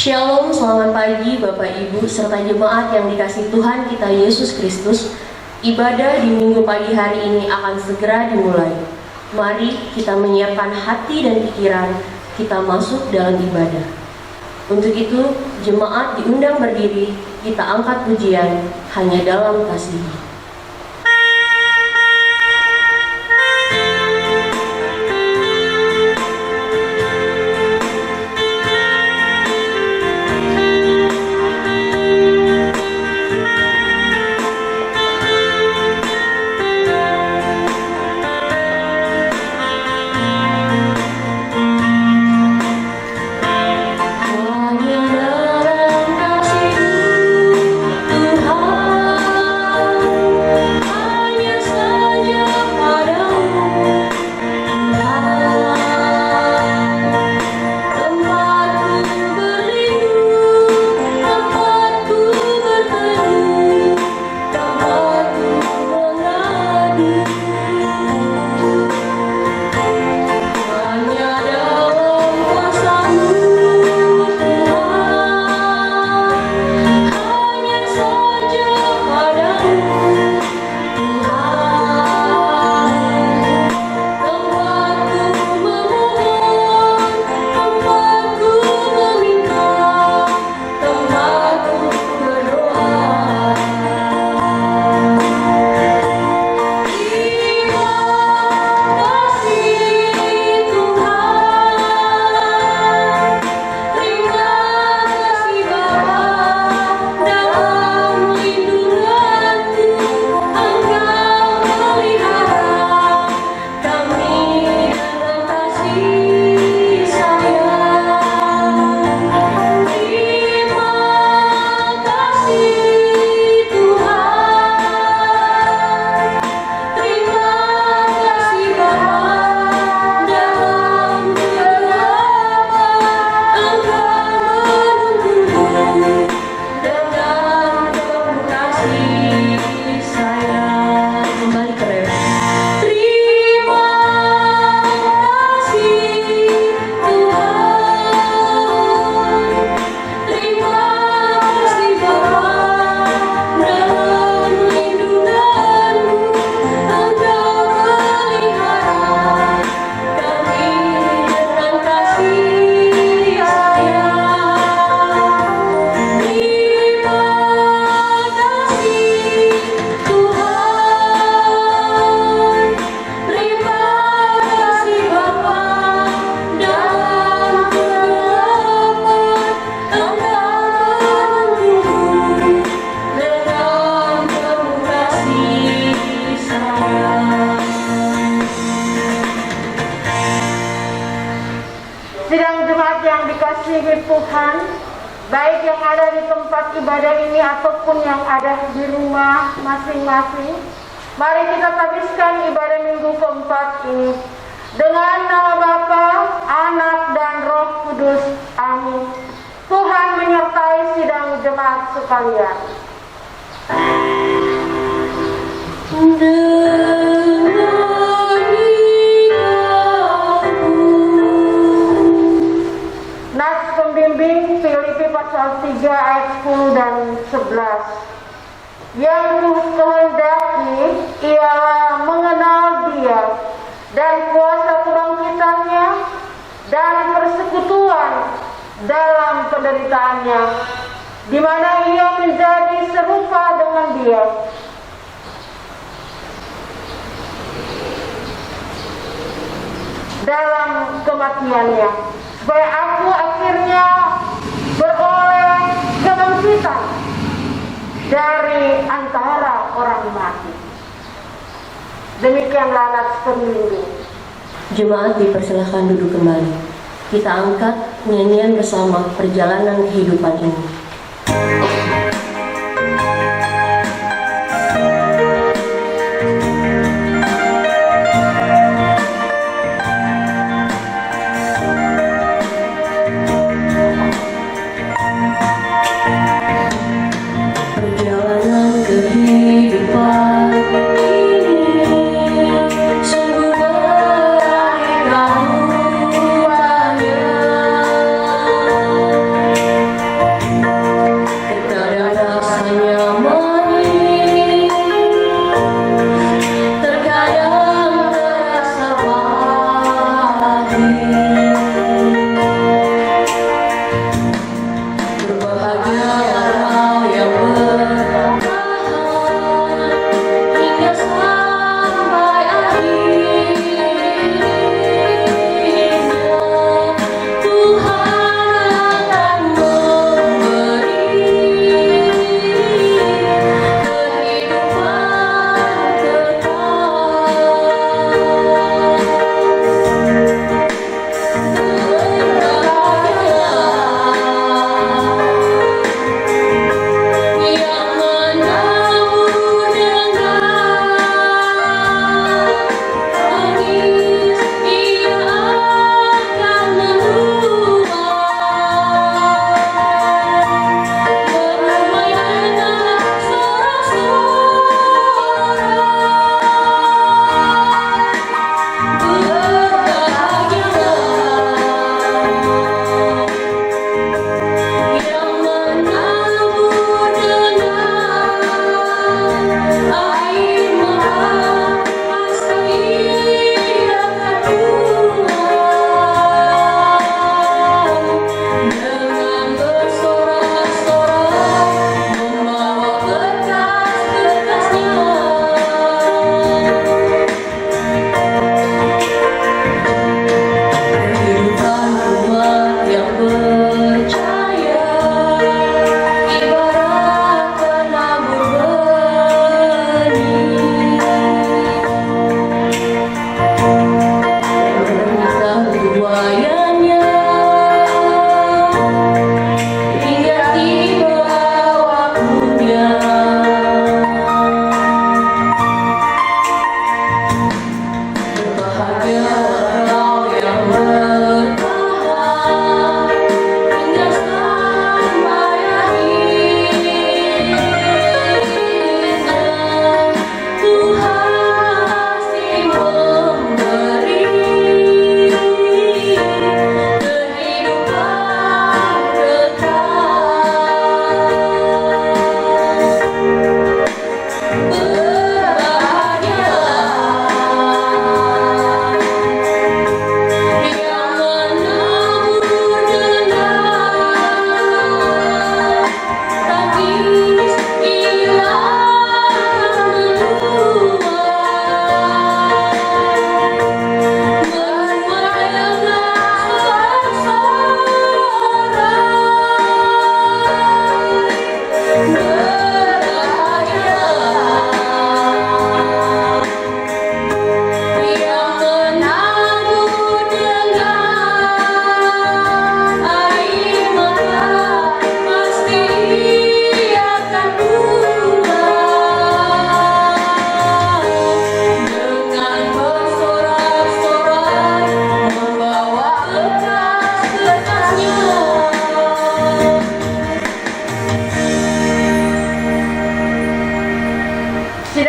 Shalom, selamat pagi Bapak Ibu serta jemaat yang dikasihi Tuhan kita Yesus Kristus. Ibadah di minggu pagi hari ini akan segera dimulai. Mari kita menyiapkan hati dan pikiran kita masuk dalam ibadah. Untuk itu, jemaat diundang berdiri, kita angkat pujian hanya dalam kasih. Sidang jemaat yang dikasihi Tuhan, baik yang ada di tempat ibadah ini ataupun yang ada di rumah masing-masing, mari kita habiskan ibadah minggu keempat ini dengan nama Bapa, Anak, dan Roh Kudus. Amin. Tuhan menyertai sidang jemaat sekalian. Nas pembimbing Filipi pasal 3 ayat 10 dan 11. Yang kukehendaki ialah mengenal Dia dan kuasa kebangkitannya dan persekutuan dalam penderitaannya, di mana Ia menjadi serupa dengan Dia, dalam kematiannya, supaya aku akhirnya beroleh kebangkitan dari antara orang mati. Demikianlah nas pembimbing. Jemaat dipersilahkan duduk kembali. Kita angkat nyanyian bersama perjalanan kehidupan ini. Perjalanan kehidupan ini sungguh beraneka rupanya.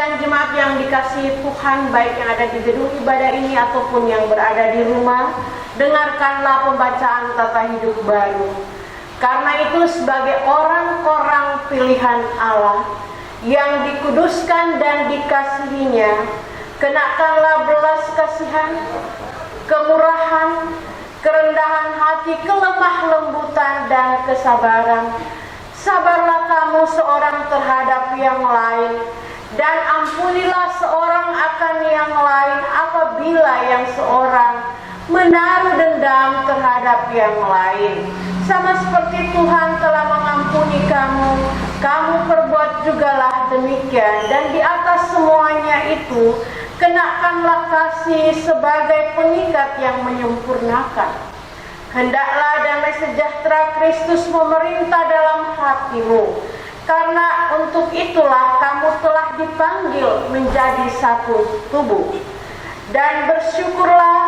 Sidang jemaat yang dikasihi Tuhan, baik yang ada di gedung ibadah ini ataupun yang berada di rumah, dengarkanlah pembacaan tata hidup baru. Karena itu sebagai orang-orang pilihan Allah yang dikuduskan dan dikasihinya, kenakanlah belas kasihan, kemurahan, kerendahan hati, kelemah lembutan, dan kesabaran. Sabarlah kamu seorang terhadap yang lain, dan ampunilah seorang akan yang lain apabila yang seorang menaruh dendam terhadap yang lain. Sama seperti Tuhan telah mengampuni kamu, kamu perbuat jugalah demikian. Dan di atas semuanya itu, kenakanlah kasih sebagai pengikat yang menyempurnakan. Hendaklah damai sejahtera Kristus memerintah dalam hatimu, karena untuk itulah kamu telah dipanggil menjadi satu tubuh. Dan bersyukurlah,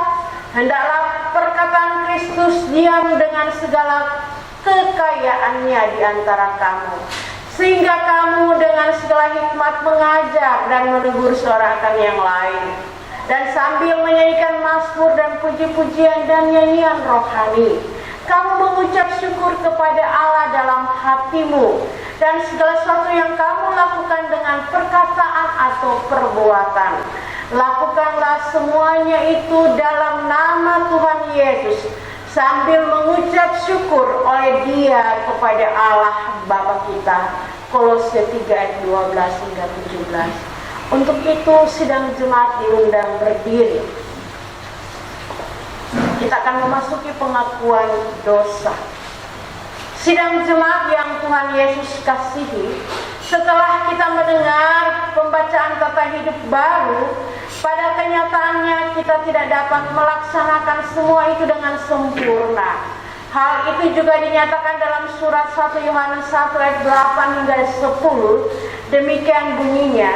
hendaklah perkataan Kristus diam dengan segala kekayaannya di antara kamu, sehingga kamu dengan segala hikmat mengajar dan menegur seorang akan yang lain. Dan sambil menyanyikan mazmur dan puji-pujian dan nyanyian rohani, kamu mengucap syukur kepada Allah dalam hatimu. Dan segala sesuatu yang kamu lakukan dengan perkataan atau perbuatan, lakukanlah semuanya itu dalam nama Tuhan Yesus, sambil mengucap syukur oleh Dia kepada Allah Bapa kita. Kolose 3 ayat 12 hingga 17. Untuk itu sidang jemaat diundang berdiri. Kita akan memasuki pengakuan dosa. Sidang jemaat yang Tuhan Yesus kasihi, setelah kita mendengar pembacaan tata hidup baru, pada kenyataannya kita tidak dapat melaksanakan semua itu dengan sempurna. Hal itu juga dinyatakan dalam surat 1 Yohanes 1 ayat 8 hingga 10. Demikian bunyinya,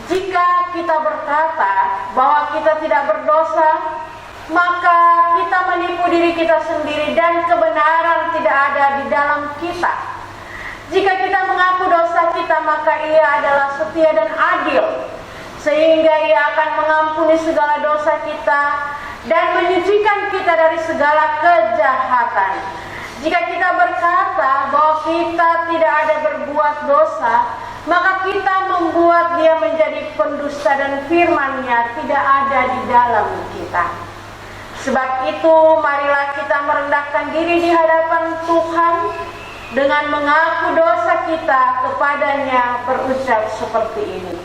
jika kita berkata bahwa kita tidak berdosa, maka kita menipu diri kita sendiri dan kebenaran tidak ada di dalam kita. Jika kita mengaku dosa kita, maka Ia adalah setia dan adil, sehingga Ia akan mengampuni segala dosa kita dan menyucikan kita dari segala kejahatan. Jika kita berkata bahwa kita tidak ada berbuat dosa, maka kita membuat Dia menjadi pendusta dan firman-Nya tidak ada di dalam kita. Sebab itu marilah kita merendahkan diri di hadapan Tuhan dengan mengaku dosa kita kepada-Nya, berucap seperti ini.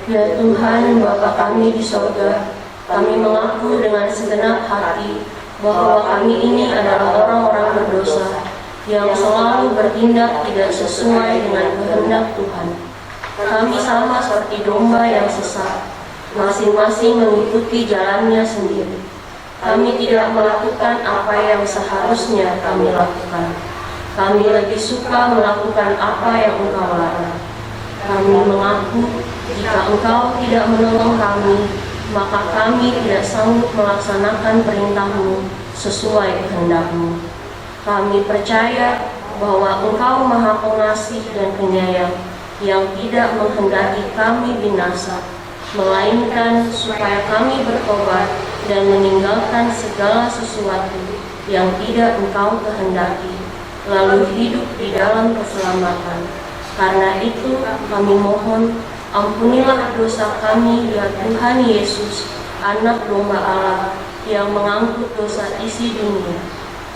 Ya Tuhan, Bapa kami di sorga, kami mengaku dengan segenap hati bahwa kami ini adalah orang-orang berdosa yang selalu bertindak tidak sesuai dengan kehendak Tuhan. Kami sama seperti domba yang sesat, masing-masing mengikuti jalannya sendiri. Kami tidak melakukan apa yang seharusnya kami lakukan. Kami lebih suka melakukan apa yang Engkau larang. Kami mengaku jika Engkau tidak menolong kami, maka kami tidak sanggup melaksanakan perintah-Mu sesuai kehendak-Mu. Kami percaya bahwa Engkau Maha Pengasih dan Penyayang, yang tidak menghendaki kami binasa, melainkan supaya kami bertobat dan meninggalkan segala sesuatu yang tidak Engkau kehendaki, lalu hidup di dalam keselamatan. Karena itu kami mohon, ampunilah dosa kami ya Tuhan Yesus, Anak Domba Allah yang mengangkut dosa isi dunia.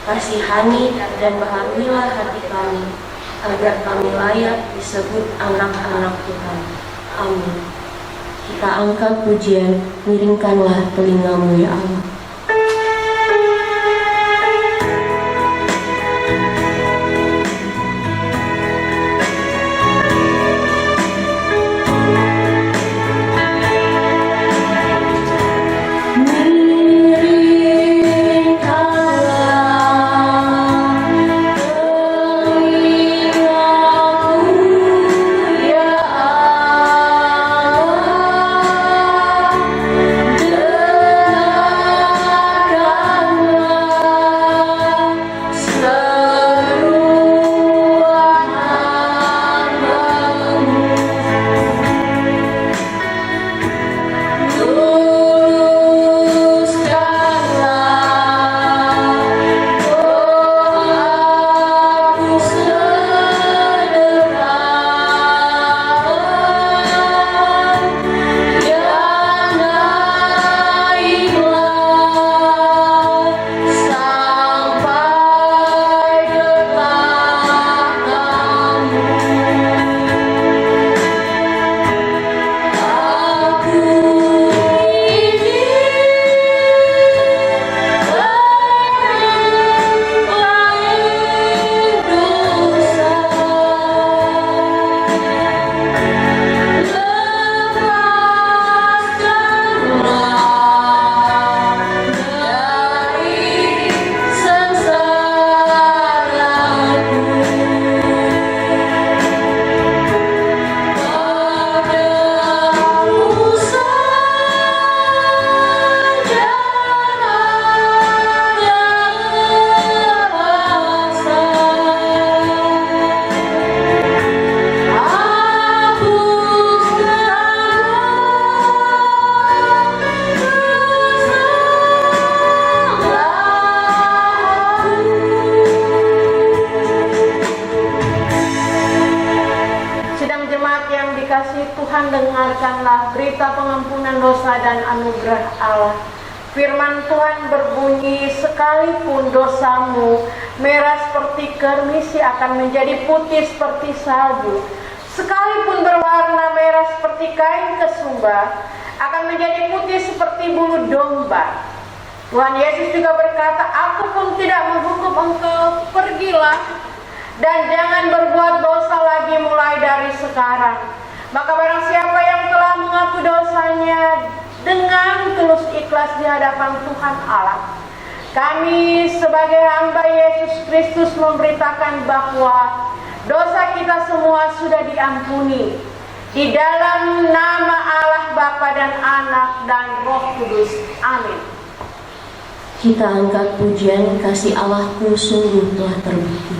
Kasihani dan bahagialah hati kami, agar kami layak disebut anak-anak Tuhan. Amin. Kita angkat pujian, miringkanlah telingamu ya Allah. Yeah. dengarkanlah berita pengampunan dosa dan anugerah Allah. Firman Tuhan berbunyi, sekalipun dosamu merah seperti kermisi akan menjadi putih seperti salju. Sekalipun berwarna merah seperti kain kesumba, akan menjadi putih seperti bulu domba. Tuhan Yesus juga berkata, aku pun tidak menghukum engkau, pergilah dan jangan berbuat dosa lagi mulai dari sekarang. Maka barang siapa yang telah mengaku dosanya dengan tulus ikhlas di hadapan Tuhan Allah, kami sebagai hamba Yesus Kristus memberitakan bahwa dosa kita semua sudah diampuni di dalam nama Allah Bapa dan Anak dan Roh Kudus. Amin. Kita angkat pujian, kasih Allahku sungguh telah terbukti.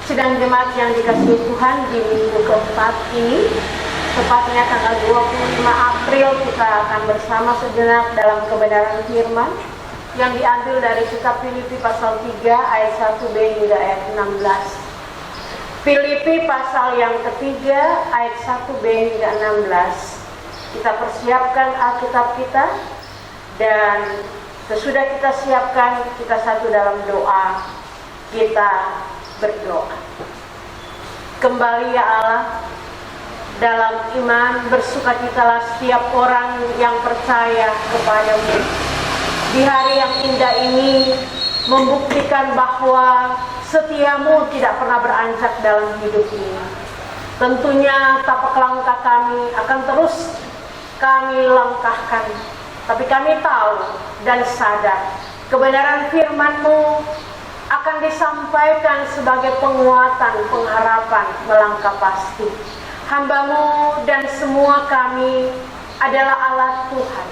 Sidang jemaat yang dikasihi Tuhan, di minggu keempat ini, tepatnya tanggal 25 April, kita akan bersama sejenak dalam kebenaran firman yang diambil dari kitab Filipi pasal 3 ayat 1b hingga ayat 16. Filipi pasal yang ketiga ayat 1b hingga 16. Kita persiapkan Alkitab kita, dan sesudah kita siapkan, kita satu dalam doa. Kita berdoa. Kembali ya Allah, dalam iman bersukacitalah setiap orang yang percaya kepadamu. Di hari yang indah ini membuktikan bahwa setiamu tidak pernah beranjak dalam hidup ini. Tentunya tapak langkah kami akan terus kami langkahkan, tapi kami tahu dan sadar kebenaran firman-Mu akan disampaikan sebagai penguatan, pengharapan melangkah pasti. Hamba-Mu dan semua kami adalah alat Tuhan.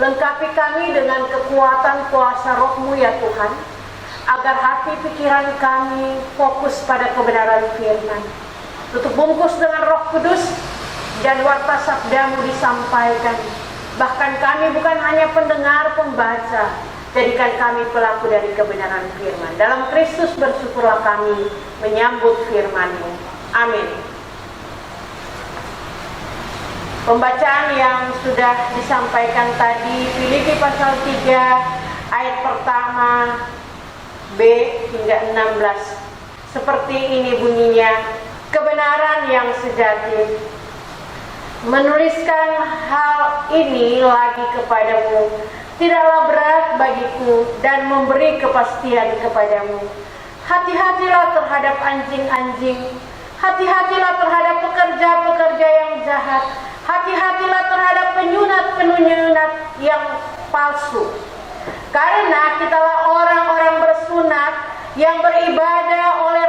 Lengkapi kami dengan kekuatan kuasa Roh-Mu ya Tuhan, agar hati pikiran kami fokus pada kebenaran firman. Tutup bungkus dengan Roh Kudus, dan warta sabda-Mu disampaikan. Bahkan kami bukan hanya pendengar, pembaca, jadikan kami pelaku dari kebenaran firman. Dalam Kristus bersyukurlah kami menyambut firman-Mu. Amin. Pembacaan yang sudah disampaikan tadi, Filipi pasal 3 ayat pertama B hingga 16. Seperti ini bunyinya, kebenaran yang sejati. Menuliskan hal ini lagi kepadamu tidaklah berat bagiku, dan memberi kepastian kepadamu. Hati-hatilah terhadap anjing-anjing, hati-hatilah terhadap pekerja-pekerja yang jahat, hati-hatilah terhadap penyunat-penyunat yang palsu. Karena kitalah orang-orang bersunat yang beribadah oleh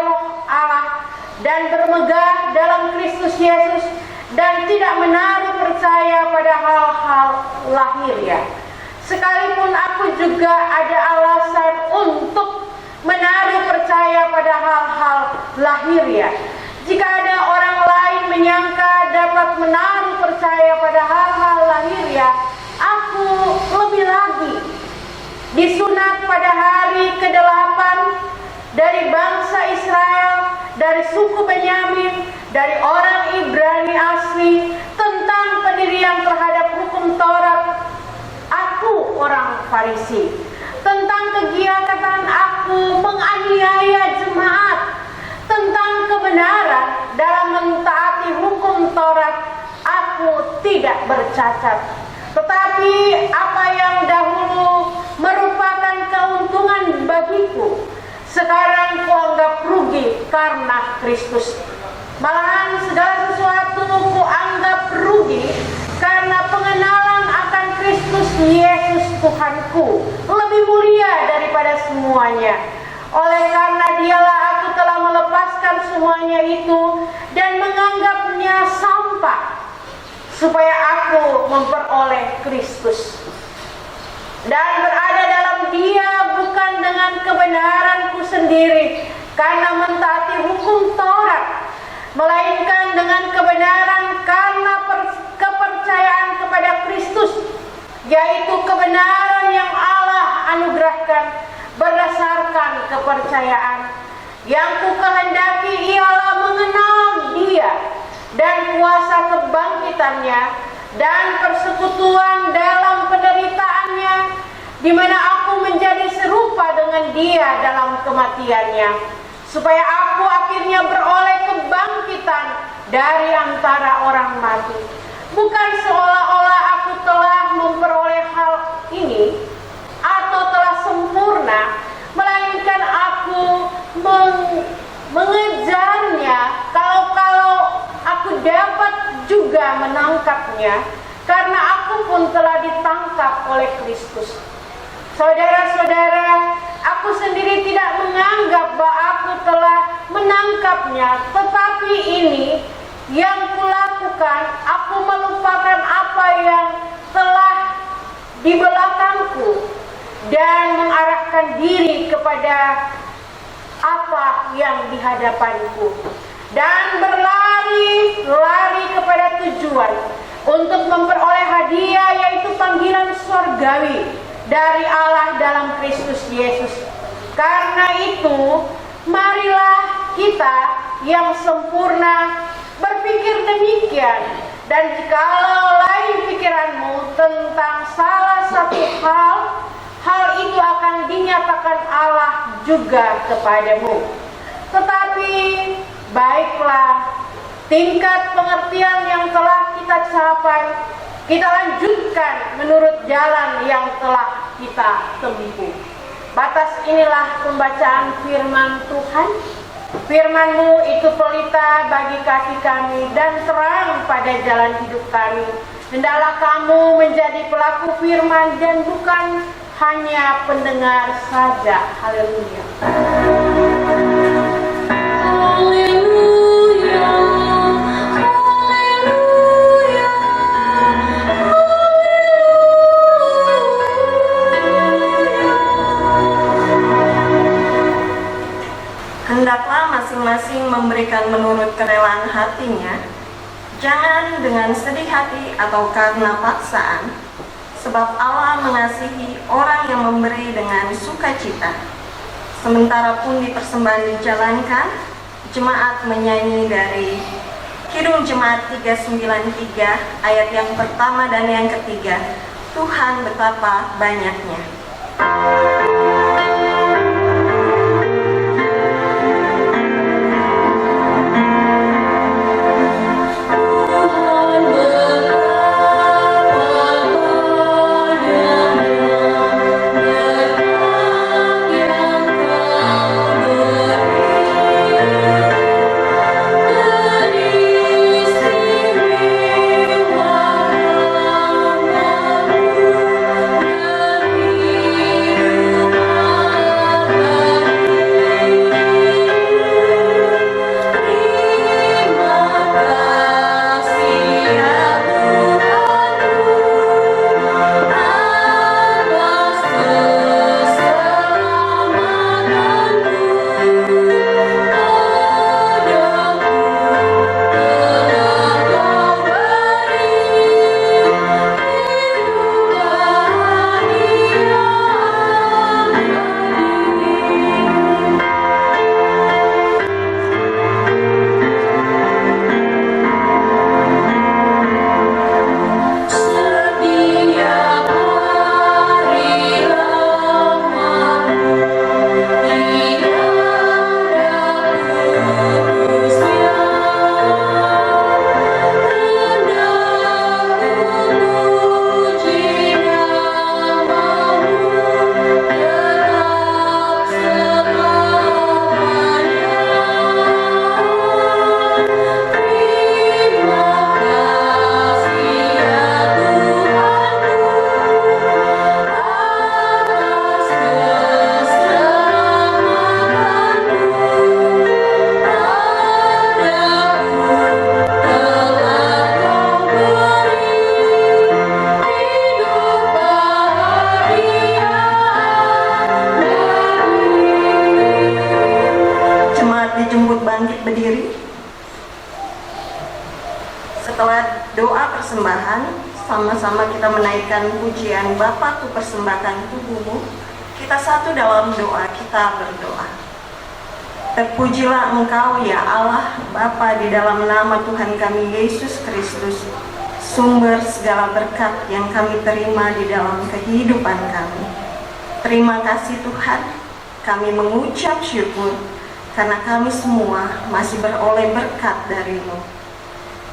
dan bermegah dalam Kristus Yesus dan tidak menaruh percaya pada hal-hal lahiriah. Sekalipun aku juga ada alasan untuk menaruh percaya pada hal-hal lahiriah. Jika ada orang lain menyangka dapat menaruh percaya pada hal-hal lahiriah, aku lebih lagi. Disunat pada hari ke-8 dari bangsa Israel, dari suku Benyamin, dari orang Ibrani asli, tentang pendirian terhadap hukum Taurat. Aku orang Farisi. Tentang kegiatan aku menganiaya jemaat, tentang kebenaran dalam mentaati hukum Taurat, aku tidak bercacat. Tetapi apa yang dahulu merupakan keuntungan bagiku, sekarang kuanggap rugi karena Kristus. Malahan segala sesuatu kuanggap rugi karena pengenalan akan Kristus Yesus Tuhanku lebih mulia daripada semuanya. Oleh karena dialah aku telah melepaskan semuanya itu dan menganggapnya sampah, supaya aku memperoleh Kristus dan berada dalam Dia bukan dengan kebenaranku sendiri karena mentaati hukum Taurat, melainkan dengan kebenaran karena kepercayaan kepada Kristus, yaitu kebenaran yang Allah anugerahkan berdasarkan kepercayaan. Yang kukehendaki ialah mengenal Dia dan kuasa kebangkitannya dan persekutuan dalam penderitaannya, di mana aku menjadi serupa dengan Dia dalam kematiannya, supaya aku akhirnya beroleh kebangkitan dari antara orang mati. Bukan seolah-olah aku telah memperoleh hal ini atau telah sempurna, melainkan aku mengejarnya kalau aku dapat juga menangkapnya, karena aku pun telah ditangkap oleh Kristus. Saudara-saudara, aku sendiri tidak menganggap bahwa aku telah menangkapnya, tetapi ini yang kulakukan, aku melupakan apa yang telah di belakangku dan mengarahkan diri kepada apa yang di hadapanku, dan berlari kepada tujuan untuk memperoleh hadiah, yaitu panggilan surgawi dari Allah dalam Kristus Yesus. Karena itu, marilah kita yang sempurna berpikir demikian, dan jikalau lain pikiranmu tentang salah satu hal itu akan dinyatakan Allah juga kepadamu. Tetapi baiklah, tingkat pengertian yang telah kita capai, kita lanjutkan menurut jalan yang telah kita tempuh. Batas inilah pembacaan firman Tuhan. Firman-Mu itu pelita bagi kaki kami dan terang pada jalan hidup kami. Hendaklah kamu menjadi pelaku firman dan bukan hanya pendengar saja. Haleluya. Haleluya. Hendaklah masing-masing memberikan menurut kerelaan hatinya, jangan dengan sedih hati atau karena paksaan, sebab Allah mengasihi orang yang memberi dengan sukacita. Sementara pun di persembahan dijalankan, jemaat menyanyi dari Kidung Jemaat 393 ayat yang pertama dan yang ketiga, Tuhan betapa banyaknya. Dari bangkit berdiri. Setelah doa persembahan, sama-sama kita menaikkan pujian Bapa ku persembahkan tubuhmu. Kita satu dalam doa, kita berdoa. Terpujilah Engkau ya Allah Bapa di dalam nama Tuhan kami Yesus Kristus, sumber segala berkat yang kami terima di dalam kehidupan kami. Terima kasih Tuhan, kami mengucap syukur karena kami semua masih beroleh berkat dari-Mu.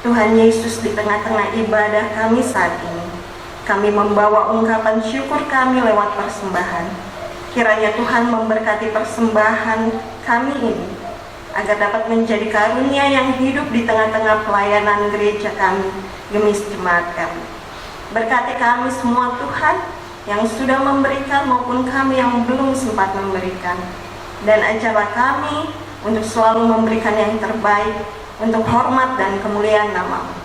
Tuhan Yesus, di tengah-tengah ibadah kami saat ini, kami membawa ungkapan syukur kami lewat persembahan. Kiranya Tuhan memberkati persembahan kami ini, agar dapat menjadi karunia yang hidup di tengah-tengah pelayanan gereja kami, Gemis Jemaat kami. Berkati kami semua Tuhan, yang sudah memberikan maupun kami yang belum sempat memberikan. Dan ajarlah kami untuk selalu memberikan yang terbaik, untuk hormat dan kemuliaan nama-Mu.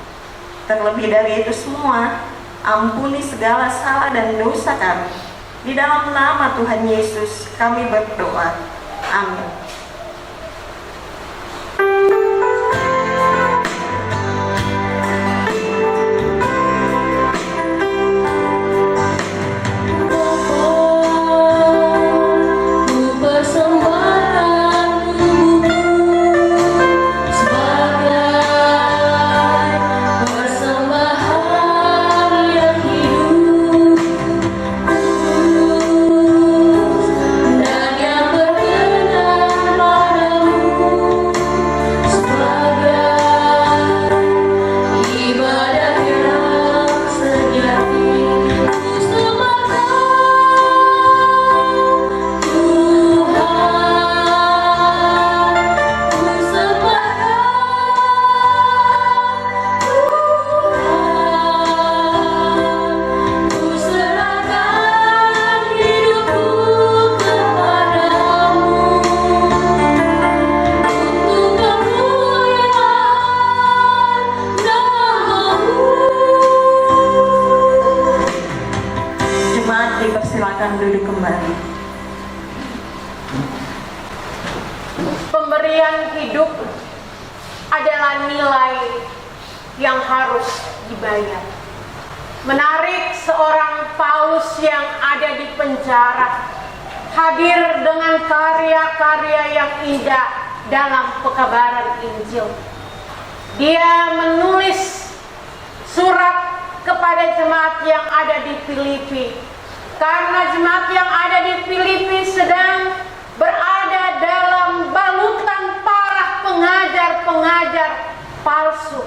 Terlebih dari itu semua, ampuni segala salah dan dosa kami. Di dalam nama Tuhan Yesus kami berdoa. Amin. Silakan duduk kembali. Pemberian hidup adalah nilai yang harus dibayar. Menarik seorang Paulus yang ada di penjara, hadir dengan karya-karya yang indah dalam pekabaran Injil. Dia menulis surat kepada jemaat yang ada di Filipi, karena jemaat yang ada di Filipi sedang berada dalam balutan para pengajar-pengajar palsu.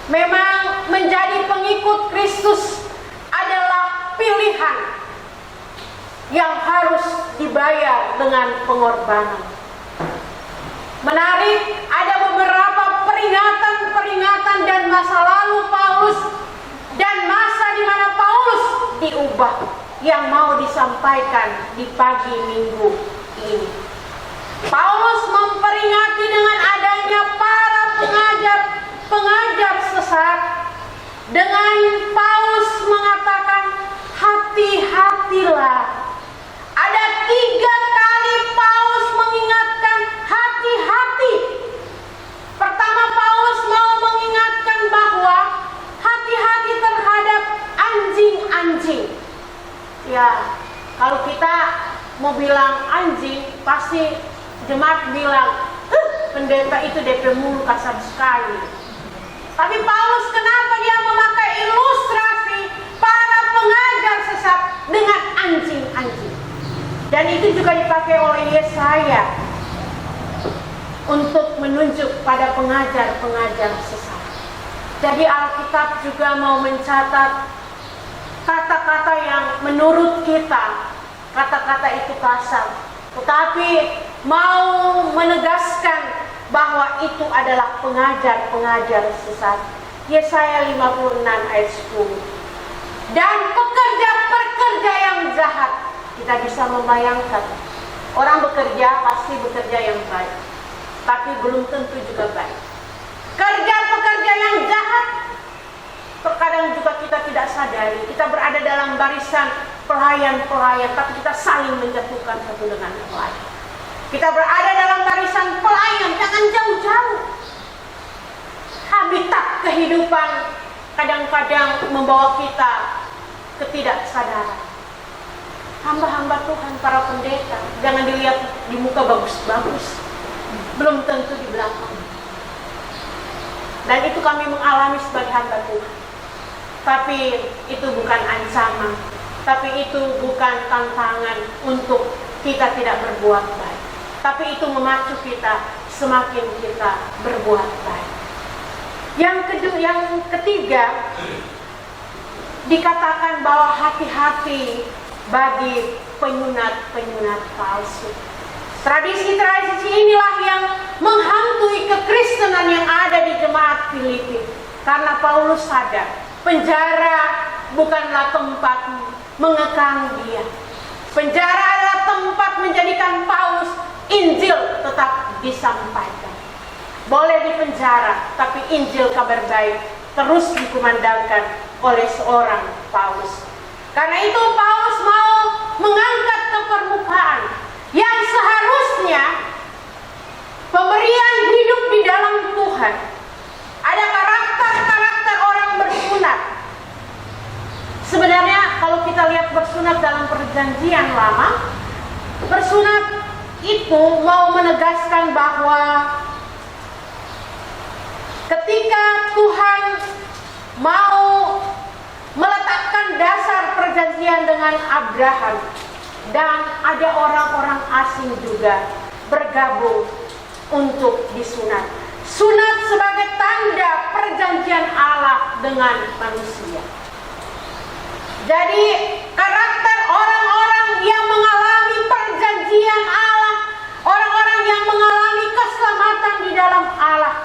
Memang menjadi pengikut Kristus adalah pilihan yang harus dibayar dengan pengorbanan. Menarik, ada beberapa peringatan dan masa lalu Paulus dan masa di mana Paulus diubah yang mau disampaikan di pagi minggu ini. Paulus memperingati dengan adanya para pengajar sesat. Dengan Paulus mengatakan hati-hatilah. Ada 3 kali Paulus mengingatkan hati-hati. Pertama, Paulus mau mengingatkan bahwa hati-hati terhadap anjing-anjing. Ya, kalau kita mau bilang anjing, pasti jemaat bilang, pendeta itu DP mulu kasar sekali. Tapi Paulus kenapa dia memakai ilustrasi para pengajar sesat dengan anjing-anjing? Dan itu juga dipakai oleh Yesaya untuk menunjuk pada pengajar-pengajar sesat. Jadi Alkitab juga mau mencatat kata-kata yang menurut kita, kata-kata itu kasar, tetapi mau menegaskan bahwa itu adalah pengajar-pengajar sesat. Yesaya 56 ayat 10. Dan pekerja-pekerja yang jahat, kita bisa membayangkan, orang bekerja pasti bekerja yang baik, tapi belum tentu juga baik. Pekerja yang jahat, terkadang juga kita tidak sadari, kita berada dalam barisan pelayan-pelayan, tapi kita saling menjatuhkan satu dengan yang lain. Kita berada dalam barisan pelayan, jangan jauh-jauh. Habitat kehidupan kadang-kadang membawa kita ketidaksadaran. Hamba-hamba Tuhan, para pendeta, jangan dilihat di muka bagus-bagus, belum tentu di belakang. Dan itu kami mengalami sebagai hamba Tuhan. Tapi itu bukan ancaman, tapi itu bukan tantangan untuk kita tidak berbuat baik. Tapi itu memacu kita semakin kita berbuat baik. Yang ketiga, dikatakan bahwa hati-hati bagi penyunat-penyunat palsu. Tradisi-tradisi inilah yang menghantui kekristenan yang ada di jemaat Filipi. Karena Paulus sadar, penjara bukanlah tempat mengekang dia. Penjara adalah tempat menjadikan Paulus Injil tetap disampaikan. Boleh dipenjara, tapi Injil kabar baik terus dikumandangkan oleh seorang Paulus. Karena itu Paulus mau mengangkat ke permukaan yang seharusnya pemberian hidup di dalam Tuhan. Ada karakter-karakter orang bersunat. Sebenarnya kalau kita lihat bersunat dalam perjanjian lama, bersunat itu mau menegaskan bahwa ketika Tuhan mau meletakkan dasar perjanjian dengan Abraham, dan ada orang-orang asing juga bergabung untuk disunat. Sunat sebagai tanda perjanjian Allah dengan manusia. Jadi karakter orang-orang yang mengalami perjanjian Allah, orang-orang yang mengalami keselamatan di dalam Allah,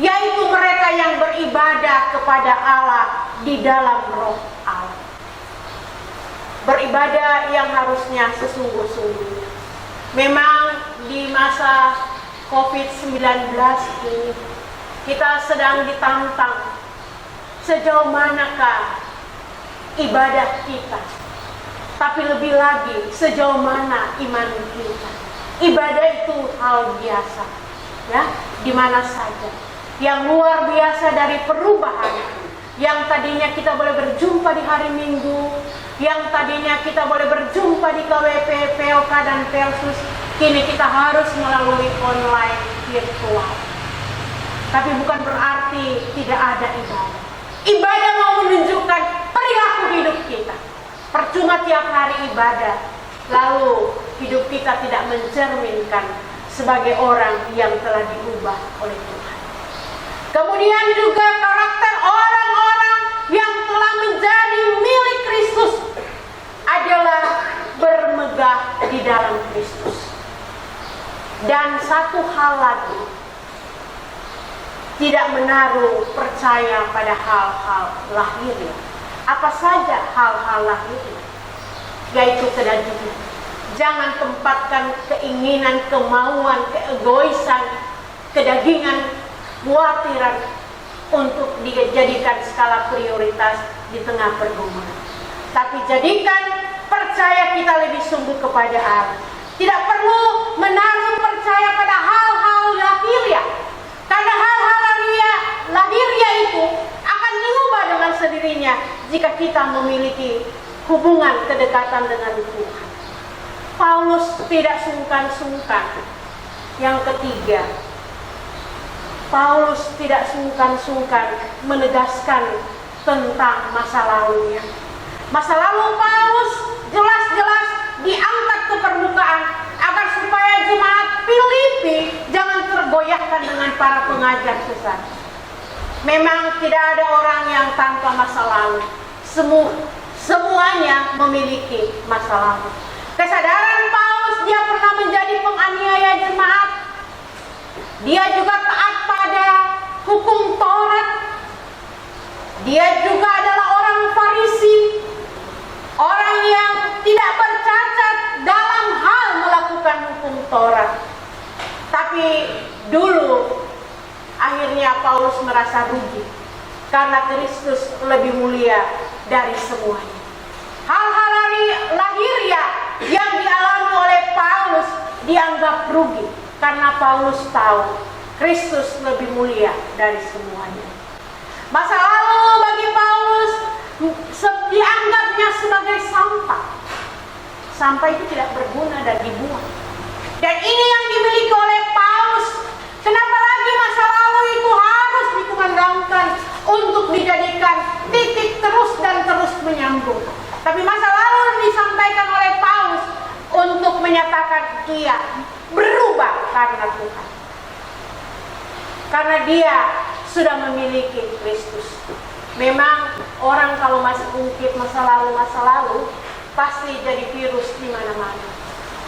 yaitu mereka yang beribadah kepada Allah di dalam roh Allah. Beribadah yang harusnya sesungguh-sungguhnya. Memang di masa COVID-19 ini kita sedang ditantang sejauh manakah ibadah kita, tapi lebih lagi sejauh mana iman kita. Ibadah itu hal biasa, ya, di mana saja. Yang luar biasa dari perubahan. Yang tadinya kita boleh berjumpa di hari Minggu, yang tadinya kita boleh berjumpa di KWP, POK, dan Persus, kini kita harus melalui online virtual. Tapi bukan berarti tidak ada ibadah. Ibadah mau menunjukkan perilaku hidup kita. Percuma tiap hari ibadah, lalu hidup kita tidak mencerminkan sebagai orang yang telah diubah oleh Tuhan. Kemudian juga karakter orang-orang yang telah menjadi milik Kristus adalah bermegah di dalam Kristus. Dan satu hal lagi, tidak menaruh percaya pada hal-hal lahiriah. Apa saja hal-hal lahiriah? Yaitu kedagingan. Jangan tempatkan keinginan, kemauan, keegoisan, kedagingan, khawatiran untuk dijadikan skala prioritas di tengah pergumulan. Tapi jadikan percaya kita lebih sungguh kepada Allah. Tidak perlu menaruh percaya pada hal-hal lahiriah. Karena hal-hal lahiriah itu akan diubah dengan sendirinya jika kita memiliki hubungan kedekatan dengan Tuhan. Paulus tidak sungkan-sungkan. Yang ketiga, Paulus tidak sungkan-sungkan menegaskan tentang masa lalunya. Masa lalu Paulus jelas-jelas diangkat ke permukaan agar supaya jemaat Filipi jangan tergoyahkan dengan para pengajar sesat. Memang tidak ada orang yang tanpa masa lalu. Semuanya memiliki masa lalu. Kesadaran Paulus, dia pernah menjadi penganiaya jemaat. Dia juga taat pada hukum Taurat. Dia juga adalah orang Farisi, orang yang tidak bercacat dalam hal melakukan hukum Taurat. Tapi dulu akhirnya Paulus merasa rugi karena Kristus lebih mulia dari semuanya. Hal-hal lahiriah yang dialami oleh Paulus dianggap rugi karena Paulus tahu Kristus lebih mulia dari semuanya. Masa lalu bagi Paulus dianggapnya sebagai sampah. Sampah itu tidak berguna dan dibuang. Dan ini yang dimiliki oleh Paulus. Kenapa lagi masa lalu itu harus dikumandangkan untuk dijadikan titik terus dan terus menyambung. Tapi masa lalu disampaikan oleh Paulus untuk menyatakan ia berubah karena Tuhan. Karena dia sudah memiliki Kristus. Memang orang kalau masih ungkit masa lalu pasti jadi virus di mana-mana.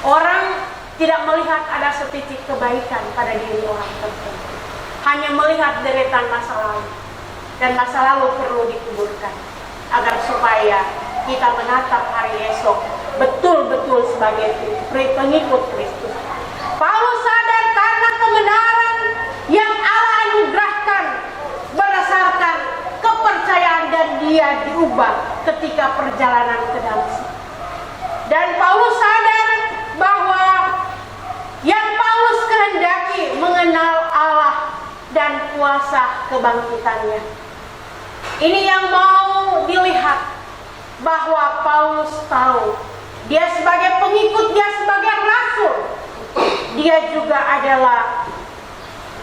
Orang tidak melihat ada setitik kebaikan pada diri orang tertentu. Hanya melihat deretan masa lalu. Dan masa lalu perlu dikuburkan agar supaya kita menatap hari esok betul-betul sebagai pengikut Kristus. Paulus sadar karena kebenaran yang Allah anugerahkan berdasarkan kepercayaan dan dia diubah ketika perjalanan ke Damaskus. Dan Paulus sadar bahwa yang Paulus kehendaki mengenal Allah dan kuasa kebangkitannya. Ini yang mau dilihat, bahwa Paulus tahu dia sebagai pengikut, dia sebagai rasul, dia juga adalah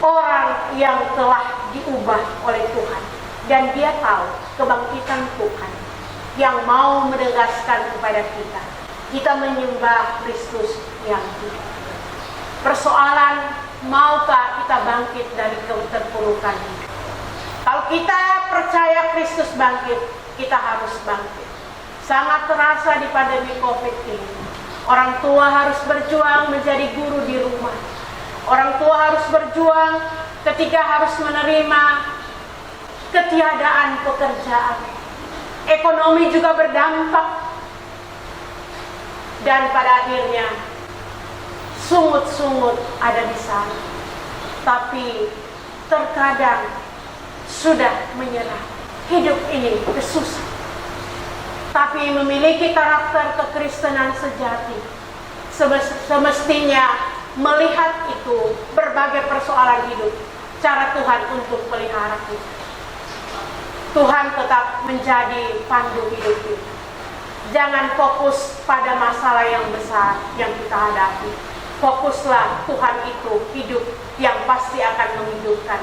orang yang telah diubah oleh Tuhan. Dan dia tahu kebangkitan Tuhan yang mau menegaskan kepada kita menyembah Kristus yang hidup. Persoalan, maukah kita bangkit dari keterpurukan hidup? Kalau kita percaya Kristus bangkit, kita harus bangkit. Sangat terasa di pandemi COVID ini. Orang tua harus berjuang menjadi guru di rumah. Orang tua harus berjuang ketika harus menerima ketiadaan pekerjaan. Ekonomi juga berdampak. Dan pada akhirnya sungut-sungut ada di sana. Tapi terkadang sudah menyerah. Hidup ini kesusahan. Tapi memiliki karakter kekristenan sejati. Semestinya melihat itu berbagai persoalan hidup. Cara Tuhan untuk pelihara kita. Tuhan tetap menjadi pandu hidup kita. Jangan fokus pada masalah yang besar yang kita hadapi. Fokuslah Tuhan itu hidup yang pasti akan menghidupkan.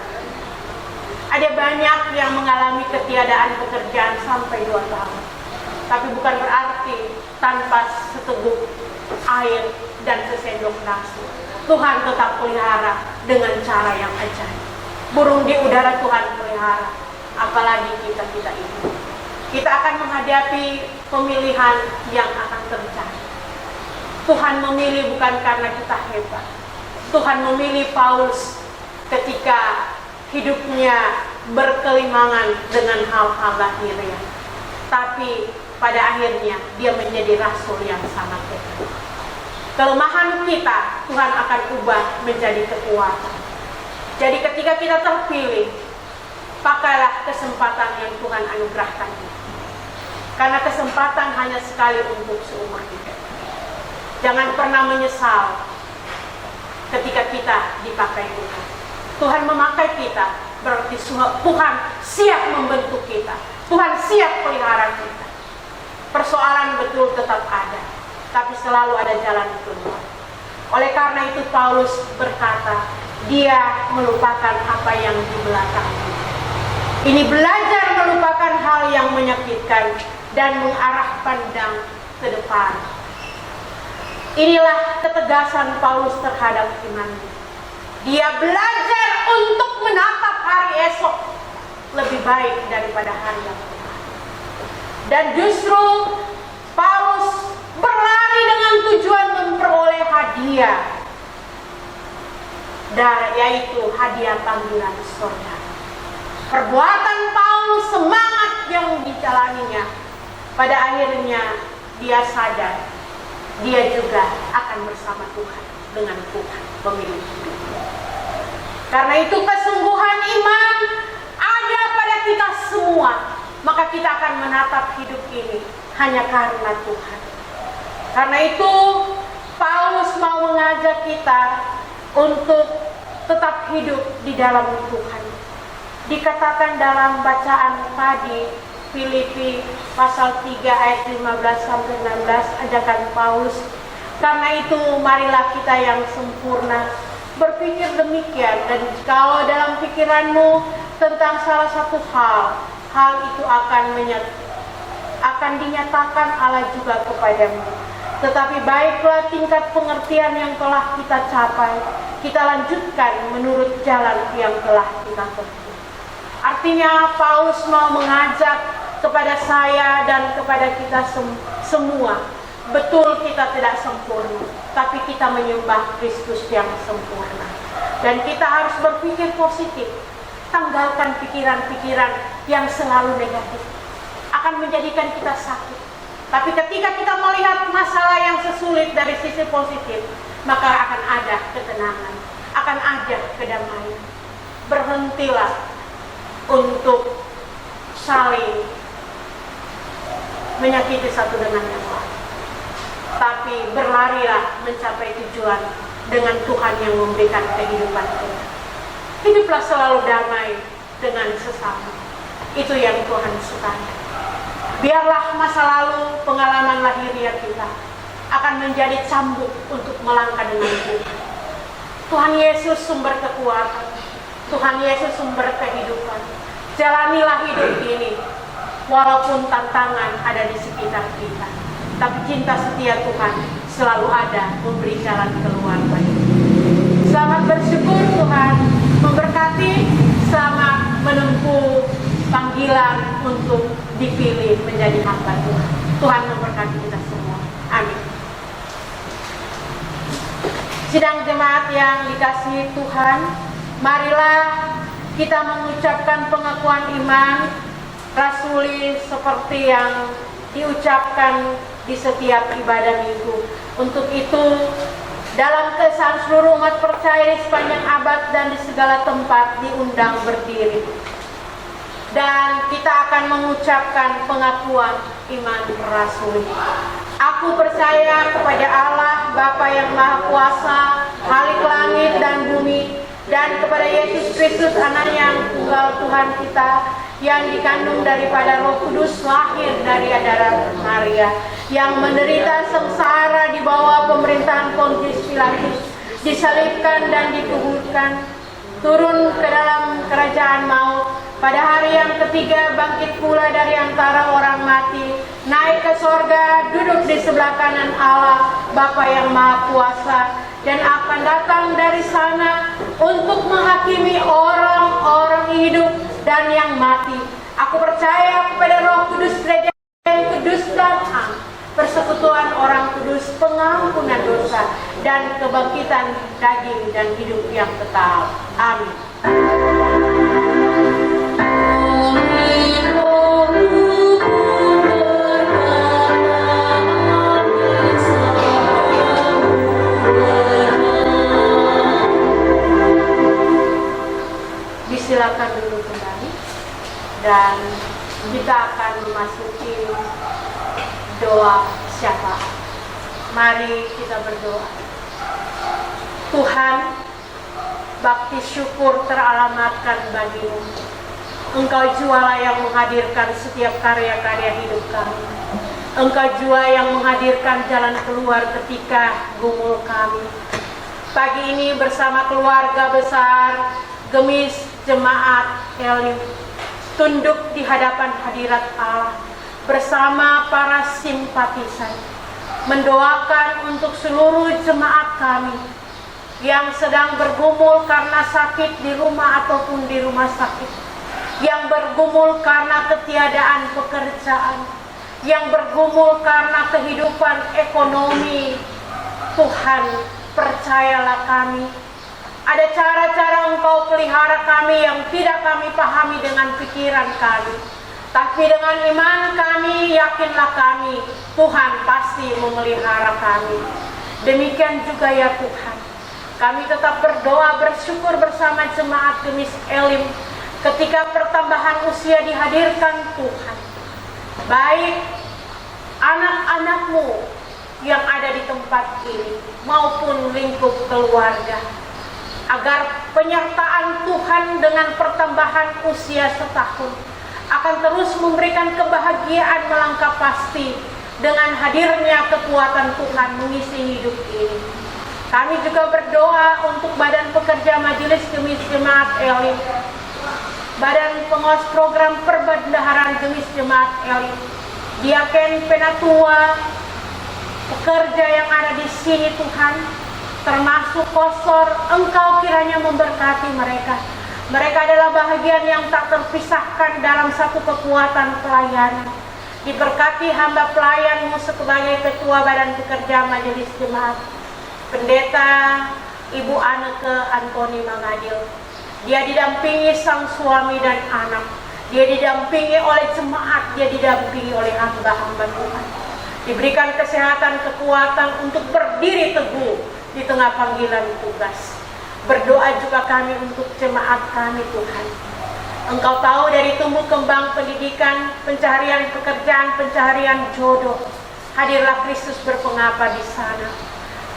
Ada banyak yang mengalami ketiadaan pekerjaan sampai 2 tahun. Tapi bukan berarti tanpa seteguk air dan sesendok nasi. Tuhan tetap pelihara dengan cara yang ajaib. Burung di udara Tuhan pelihara, apalagi kita ini. Kita akan menghadapi pemilihan yang akan terjadi. Tuhan memilih bukan karena kita hebat. Tuhan memilih Paulus ketika hidupnya berkelimangan dengan hal-hal lahiriah. Tapi pada akhirnya dia menjadi rasul yang sangat hebat. Kelemahan kita Tuhan akan ubah menjadi kekuatan. Jadi ketika kita terpilih, pakailah kesempatan yang Tuhan anugerahkan kita. Karena kesempatan hanya sekali untuk seumur hidup. Jangan pernah menyesal ketika kita dipakai Tuhan. Tuhan memakai kita, berarti Tuhan siap membentuk kita. Tuhan siap pelihara kita. Persoalan betul tetap ada, tapi selalu ada jalan keluar. Oleh karena itu Paulus berkata, dia melupakan apa yang di belakangnya. Ini belajar melupakan hal yang menyakitkan dan mengarah pandang ke depan. Inilah ketegasan Paulus terhadap imannya. Dia belajar untuk menatap hari esok lebih baik daripada hari yang kemarin. Dan justru Paulus berlari dengan tujuan memperoleh hadiah, yaitu hadiah panggilan surga. Perbuatan Paulus, semangat yang dijalaninya, pada akhirnya dia sadar dia juga akan bersama Tuhan, dengan Tuhan pemilik hidupnya. Karena itu kesungguhan iman ada pada kita semua, maka kita akan menatap hidup ini hanya karena Tuhan. Karena itu Paulus mau mengajak kita untuk tetap hidup di dalam Tuhan. Dikatakan dalam bacaan tadi, Filipi pasal 3 ayat 15-16, ajakan Paulus, karena itu marilah kita yang sempurna berpikir demikian, dan kalau dalam pikiranmu tentang salah satu hal itu akan dinyatakan Allah juga kepadamu. Tetapi baiklah tingkat pengertian yang telah kita capai, kita lanjutkan menurut jalan yang telah kita tempuh. Artinya Paulus mau mengajak kepada saya dan kepada kita semua, betul kita tidak sempurna, tapi kita menyembah Kristus yang sempurna. Dan kita harus berpikir positif, tanggalkan pikiran-pikiran yang selalu negatif, akan menjadikan kita sakit. Tapi ketika kita melihat masalah yang sesulit dari sisi positif, maka akan ada ketenangan, akan ada kedamaian. Berhentilah untuk saling menyakiti satu dengan yang lain, tapi berlarilah mencapai tujuan dengan Tuhan yang memberikan kehidupan kita. Hiduplah selalu damai dengan sesama. Itu yang Tuhan sukai. Biarlah masa lalu, pengalaman lahiriah kita akan menjadi cambuk untuk melangkah dengan Tuhan. Tuhan Yesus sumber kekuatan, Tuhan Yesus sumber kehidupan. Jalanilah hidup ini walaupun tantangan ada di sekitar kita, tapi cinta setia Tuhan selalu ada memberi jalan keluar bagi kita. Selamat bersyukur, Tuhan memberkati, selamat menempuh panggilan untuk dipilih menjadi hamba Tuhan. Tuhan memberkati kita semua. Amin. Sidang jemaat yang dikasihi Tuhan, marilah kita mengucapkan pengakuan iman rasuli seperti yang diucapkan di setiap ibadah minggu. Untuk itu, dalam kesan seluruh umat percaya di sepanjang abad dan di segala tempat diundang berdiri. Dan kita akan mengucapkan pengakuan iman rasuli. Aku percaya kepada Allah, Bapa yang Maha Kuasa, Khalik langit dan bumi, dan kepada Yesus Kristus, Anak yang tunggal Tuhan kita, yang dikandung daripada Roh Kudus, lahir dari darah Maria, yang menderita sengsara di bawah pemerintahan Pontius Pilatus, disalibkan dan dikuburkan, turun ke dalam kerajaan maut, pada hari yang ketiga bangkit pula dari antara orang mati, naik ke sorga, duduk di sebelah kanan Allah, Bapa yang Maha Kuasa, dan akan datang dari sana untuk menghakimi orang-orang hidup dan yang mati. Aku percaya kepada Roh Kudus, gereja yang kudus dan am, persekutuan orang kudus, pengampunan dosa, dan kebangkitan daging dan hidup yang kekal. Amin. Silakan dulu kembali, dan kita akan memasuki doa syafaat. Mari kita berdoa. Tuhan, bakti syukur teralamatkan bagimu. Engkau jua yang menghadirkan setiap karya-karya hidup kami. Engkau jua yang menghadirkan jalan keluar ketika gumul kami. Pagi ini bersama keluarga besar Gemis Jemaat Elim tunduk di hadapan hadirat Allah bersama para simpatisan, mendoakan untuk seluruh jemaat kami yang sedang bergumul karena sakit di rumah ataupun di rumah sakit, yang bergumul karena ketiadaan pekerjaan, yang bergumul karena kehidupan ekonomi. Tuhan, percayalah kami, ada cara-cara Engkau pelihara kami yang tidak kami pahami dengan pikiran kami. Tapi dengan iman kami, yakinlah kami, Tuhan pasti memelihara kami. Demikian juga ya Tuhan, kami tetap berdoa bersyukur bersama jemaat Gemis Elim ketika pertambahan usia dihadirkan Tuhan. Baik anak-anak-Mu yang ada di tempat ini maupun lingkup keluarga, agar penyertaan Tuhan dengan pertambahan usia setahun akan terus memberikan kebahagiaan melangkah pasti dengan hadirnya kekuatan Tuhan mengisi hidup ini. Kami juga berdoa untuk Badan Pekerja Majelis Gemis Jemaat Elim, Badan Pengawas Program Perbendaharaan Gemis Jemaat Elim, Diaken Penatua, pekerja yang ada di sini Tuhan, termasuk kosor, Engkau kiranya memberkati mereka. Mereka adalah bahagian yang tak terpisahkan dalam satu kekuatan pelayanan. Diberkati hamba pelayan-Mu sebagai Ketua Badan Pekerja Majelis Jemaat, Pendeta Ibu Anneke Antoni Mangadil. Dia didampingi sang suami dan anak. Dia didampingi oleh jemaat, dia didampingi oleh hamba-hamba Tuhan. Diberikan kesehatan, kekuatan untuk berdiri teguh di tengah panggilan tugas. Berdoa juga kami untuk jemaat kami Tuhan. Engkau tahu dari tumbuh kembang pendidikan, pencarian pekerjaan, pencarian jodoh. Hadirlah Kristus berpengapa di sana.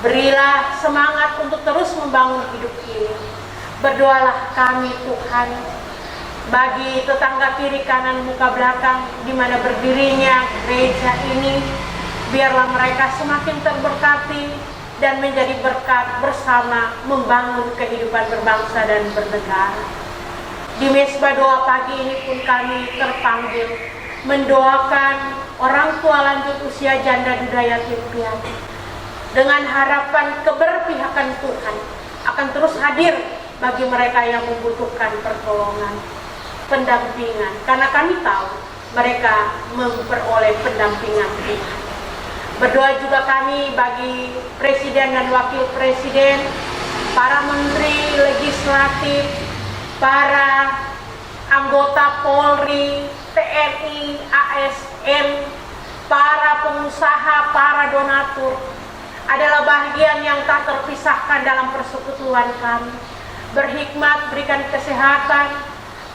Berilah semangat untuk terus membangun hidup ini. Berdoalah kami Tuhan bagi tetangga kiri kanan muka belakang di mana berdirinya gereja ini. Biarlah mereka semakin terberkati dan menjadi berkat bersama membangun kehidupan berbangsa dan bernegara. Di mesbah doa pagi ini pun kami terpanggil mendoakan orang tua lanjut usia janda duda yatim piatu dengan harapan keberpihakan Tuhan akan terus hadir bagi mereka yang membutuhkan pertolongan, pendampingan, karena kami tahu mereka memperoleh pendampingan Tuhan. Berdoa juga kami bagi Presiden dan Wakil Presiden, para Menteri Legislatif, para anggota Polri, TNI, ASN, para pengusaha, para donatur, adalah bagian yang tak terpisahkan dalam persekutuan kami. Berhikmat, berikan kesehatan,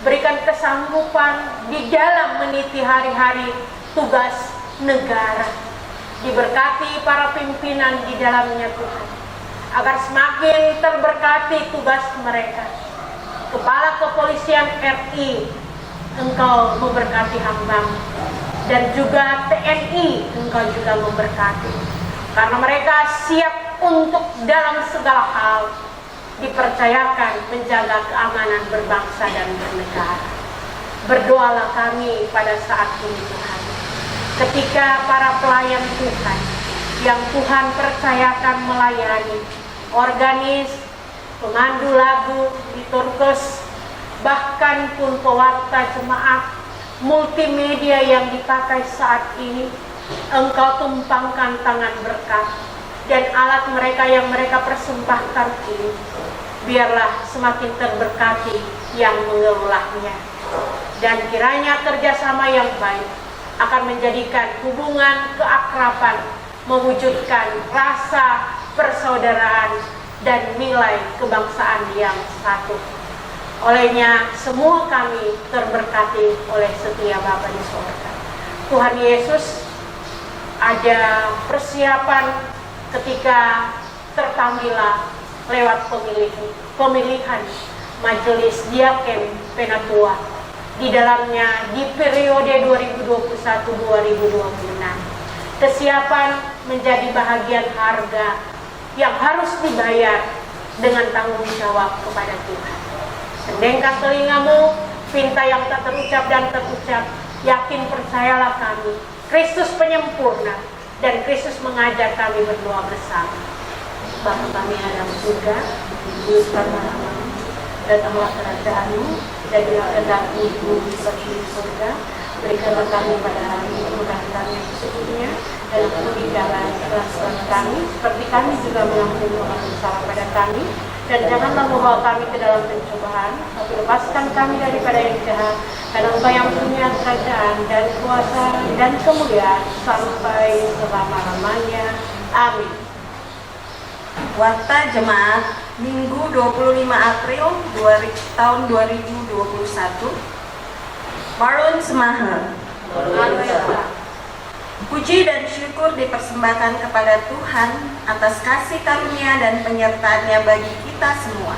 berikan kesanggupan di dalam meniti hari-hari tugas negara. Diberkati para pimpinan di dalamnya Tuhan, agar semakin terberkati tugas mereka. Kepala Kepolisian RI, Engkau memberkati hamba-Mu, dan juga TNI Engkau juga memberkati, karena mereka siap untuk dalam segala hal dipercayakan menjaga keamanan berbangsa dan bernegara. Berdoalah kami pada saat ini Tuhan, ketika para pelayan Tuhan yang Tuhan percayakan melayani, organis, pemandu lagu, liturgus, bahkan pun pewarta jemaat, multimedia yang dipakai saat ini, Engkau tumpangkan tangan berkat, dan alat mereka yang mereka persembahkan ini, biarlah semakin terberkati yang mengelolanya, dan kiranya kerjasama yang baik akan menjadikan hubungan keakraban, mewujudkan rasa persaudaraan dan nilai kebangsaan yang satu. Olehnya semua kami terberkati oleh setia Bapa di surga. Tuhan Yesus, ada persiapan ketika terpanggillah lewat pemilihan Majelis Diaken Penatua di dalamnya di periode 2021-2026. Kesiapan menjadi bahagian harga yang harus dibayar dengan tanggung jawab kepada Tuhan. Sendengkan telingamu, pinta yang tak terucap dan terucap, yakin percayalah kami, Kristus penyempurna, dan Kristus mengajar kami berdoa bersama. Bapa kami yang ada di surga, dikuduskanlah namamu, datanglah kerajaan-Mu, jadilah kehendak-Mu di bumi seperti di surga. Berikanlah kami pada hari ini kemudahan kami yang sesungguhnya, dan ampuni kesalahan kami, seperti kami juga mengampuni orang yang bersalah pada kami. Dan janganlah membawa kami ke dalam pencobaan, tapi lepaskan kami daripada yang jahat. Karena Engkau yang punya kerajaan dan kuasa dan kemuliaan sampai selama-lamanya. Amin. Warta Jemaat Minggu 25 April tahun 2021. Marun Semaher. Puji dan syukur dipersembahkan kepada Tuhan atas kasih karunia dan penyertaan-Nya bagi kita semua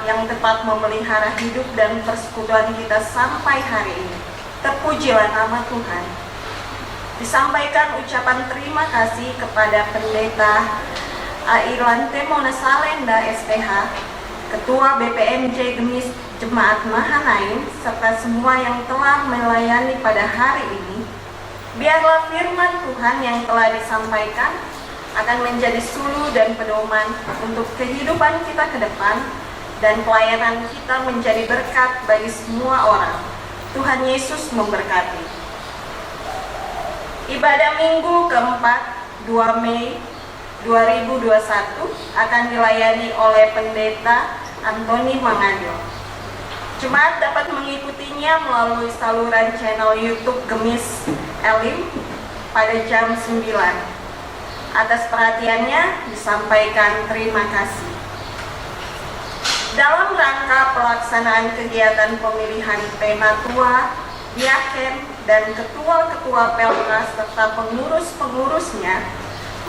yang tepat memelihara hidup dan persekutuan kita sampai hari ini. Terpujilah nama Tuhan. Disampaikan ucapan terima kasih kepada Pendeta Airlante Mona Salenda SPH, Ketua BPMJ Gemis Jemaat Mahanaim, serta semua yang telah melayani pada hari ini. Biarlah firman Tuhan yang telah disampaikan akan menjadi suluh dan pedoman untuk kehidupan kita ke depan, dan pelayanan kita menjadi berkat bagi semua orang. Tuhan Yesus memberkati. Ibadah Minggu keempat 2 Mei 2021 akan dilayani oleh Pendeta Antoni Mangado. Jemaat dapat mengikutinya melalui saluran channel YouTube Gemis Elim pada jam 9. Atas perhatiannya disampaikan terima kasih. Dalam rangka pelaksanaan kegiatan pemilihan penatua, diaken, dan ketua-ketua pelkas serta pengurus-pengurusnya,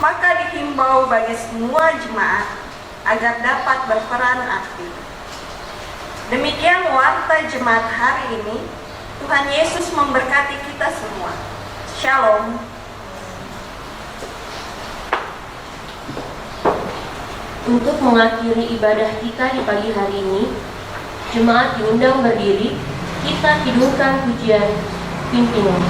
maka dihimbau bagi semua jemaat agar dapat berperan aktif. Demikian warta jemaat hari ini. Tuhan Yesus memberkati kita semua. Shalom. Untuk mengakhiri ibadah kita di pagi hari ini, jemaat diundang berdiri. Kita kidungkan pujian pimpinan.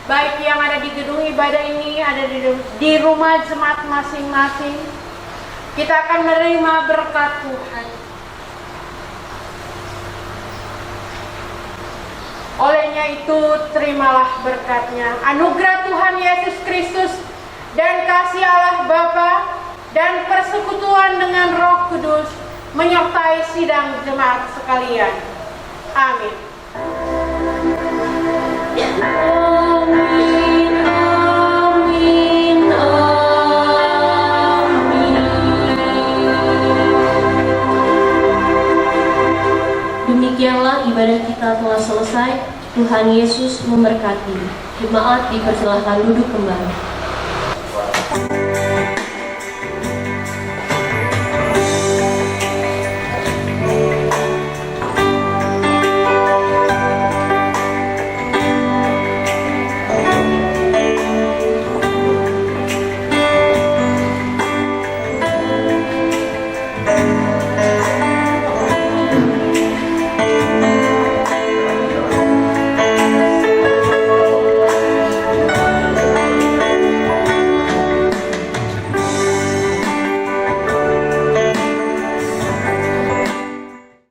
baik yang ada di gedung ibadah ini, ada di rumah jemaat masing-masing, kita akan menerima berkat Tuhan. Olehnya itu, terimalah berkatnya. Anugerah Tuhan Yesus Kristus dan kasih Allah Bapa dan persekutuan dengan Roh Kudus menyertai sidang jemaat sekalian. Amin. Amin, amin, amin. Demikianlah ibadah kita telah selesai. Tuhan Yesus memberkati. Jemaat dipersilahkan duduk kembali.